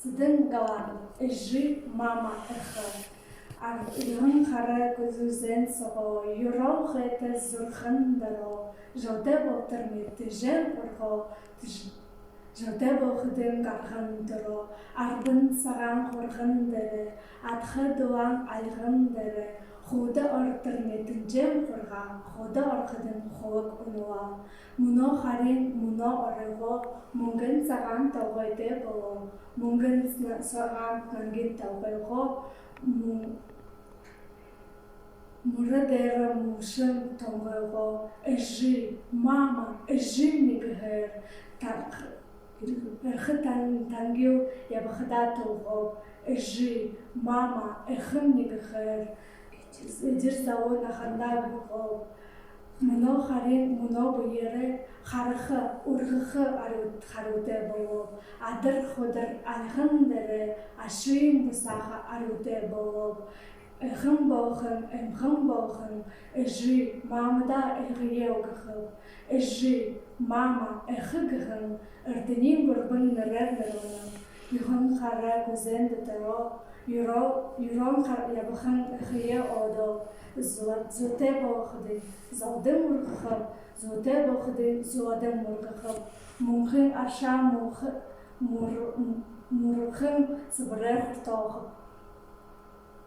Цдын галан, ежи мама эха. Юрон хара кузузен сого, юрон хета зурхан даро, жоте болтырмет жен урго, жоте болхден гархан даро, ардын саган хорхан даре, атха дуан айган даре, худа ортырмет жен урга, худа орхден хог унуа, муно харин муно орго, мунген саган тавгойте боло, мунген саган нангин тавгойго, Muradera mushin tongogo, ежи, мама, ежи мигher, перхтан тангю ябхдатого, ежи, мама, эхм мигher, идирсао нахандагого, муно харин муно буере, харха, урха арут харуте боло, адр ходар алхандere, ашвим бусаха аруте боло, Ехм боchen, ежи, мама да егеогахel, ежи, мама егегахel, ертеним горбан нерернерона, юхан хара кузенде таро, юрон хар ябхан егее одо, зоте бохди, зодем ургахel, зоте бохди, зодем ургахel, мунхин аша мурхин сбрех toch.